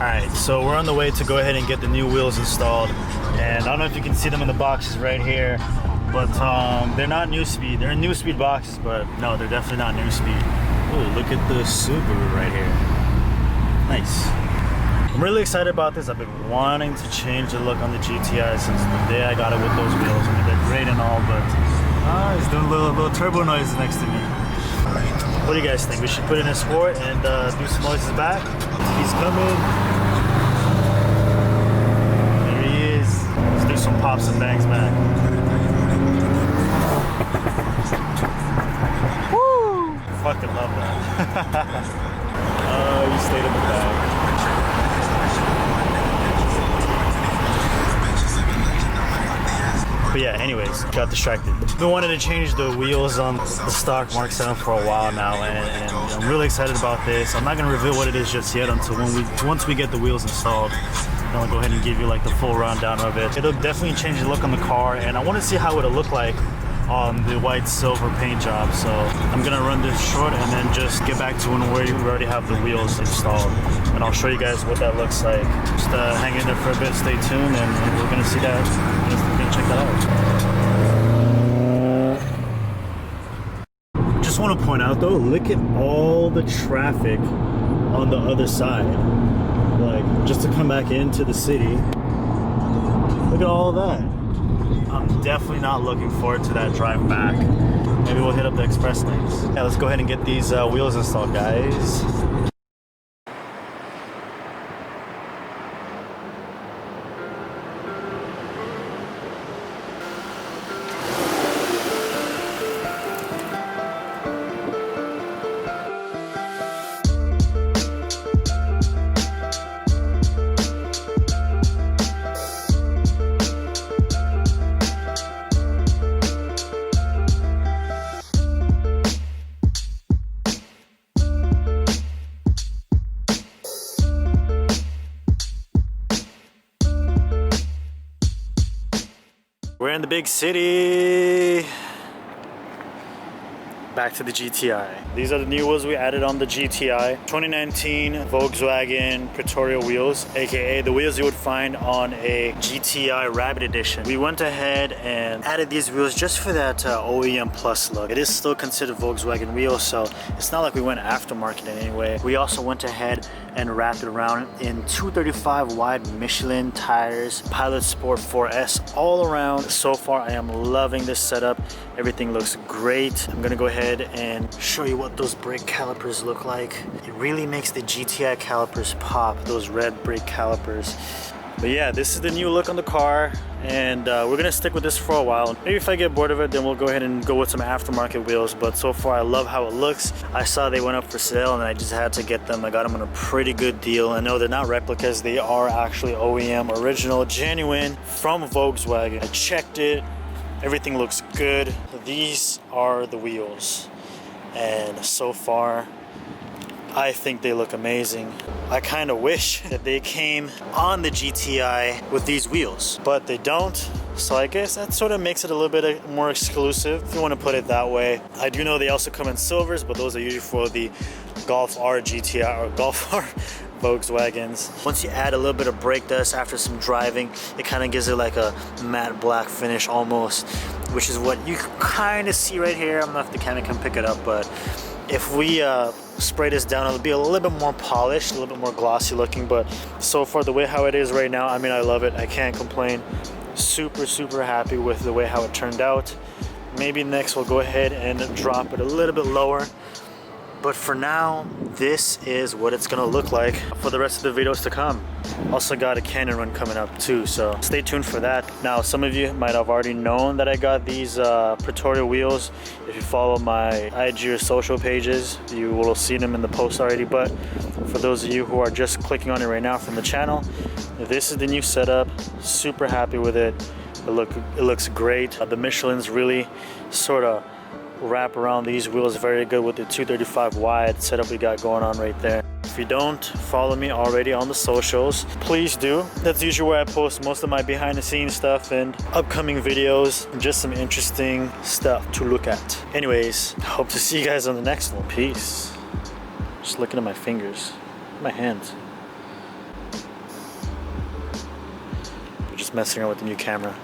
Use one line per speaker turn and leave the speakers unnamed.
Alright, so we're on the way to go ahead and get the new wheels installed. And I don't know if you can see them in the boxes right here, but they're not new speed. They're in new speed boxes, but no, they're definitely not new speed. Ooh, look at the Subaru right here. Nice. I'm really excited about this. I've been wanting to change the look on the GTI since the day I got it with those wheels. I mean, they're great and all, but he's doing little turbo noises next to me. What do you guys think? We should put it in sport and do some noises back? He's coming. There he is. Let's do some pops and bangs back. Woo! Fucking love that. Oh, you stayed in the back. But yeah, anyways, got distracted. Been wanting to change the wheels on the stock Mark 7 for a while now, and I'm really excited about this. I'm not gonna reveal what it is just yet until once we get the wheels installed. Then I'll go ahead and give you like the full rundown of it. It'll definitely change the look on the car, and I want to see how it'll look like on the white silver paint job. So I'm gonna run this short and then just get back to when we already have the wheels installed, and I'll show you guys what that looks like. Just hang in there for a bit, stay tuned, and we're gonna see that. We're gonna check that out. Just want to point out though, look at all the traffic on the other side. Like, just to come back into the city, look at all of that. I'm definitely not looking forward to that drive back. Maybe we'll hit up the express lanes. Yeah, let's go ahead and get these wheels installed, guys. We're in the big city. Back to the GTI. These are the new wheels we added on the GTI. 2019 Volkswagen Pretoria wheels, aka the wheels you would find on a GTI Rabbit Edition. We went ahead and added these wheels just for that OEM Plus look. It is still considered Volkswagen wheels, so it's not like we went aftermarket in any way. We also went ahead and wrapped it around in 235 wide Michelin tires, Pilot Sport 4S all around. So far, I am loving this setup. Everything looks great. I'm gonna go ahead and show you what those brake calipers look like. It really makes the GTI calipers pop, those red brake calipers. But yeah, this is the new look on the car, and we're gonna stick with this for a while. Maybe if I get bored of it, then we'll go ahead and go with some aftermarket wheels. But so far, I love how it looks. I saw they went up for sale, and I just had to get them. I got them on a pretty good deal. I know they're not replicas. They are actually OEM, original, genuine, from Volkswagen. I checked it. Everything looks good. These are the wheels, and so far, I think they look amazing. I kind of wish that they came on the GTI with these wheels, but they don't. So I guess that sort of makes it a little bit more exclusive, if you want to put it that way. I do know they also come in silvers, but those are usually for the Golf R GTI or Golf R Volkswagens. Once you add a little bit of brake dust after some driving, it kind of gives it like a matte black finish almost, which is what you kind of see right here. I don't know if the camera can pick it up, but if we spray this down, it'll be a little bit more polished, a little bit more glossy looking. But so far, the way how it is right now, I mean, I love it. I can't complain. Super happy with the way how it turned out. Maybe next we'll go ahead and drop it a little bit lower. But for now, this is what it's gonna look like for the rest of the videos to come. Also got a Canyon run coming up too, so stay tuned for that. Now, some of you might have already known that I got these Pretoria wheels. If you follow my IG or social pages, you will see them in the post already. But for those of you who are just clicking on it right now from the channel, this is the new setup. Super happy with it. It looks great. The Michelin's really sort of wrap around these wheels very good with the 235 wide setup we got going on right there. If you don't follow me already on the socials, please do. That's usually where I post most of my behind the scenes stuff and upcoming videos, and just some interesting stuff to look at. Anyways, hope to see you guys on the next one. Peace. Just looking at my fingers, my hands. just messing around with the new camera.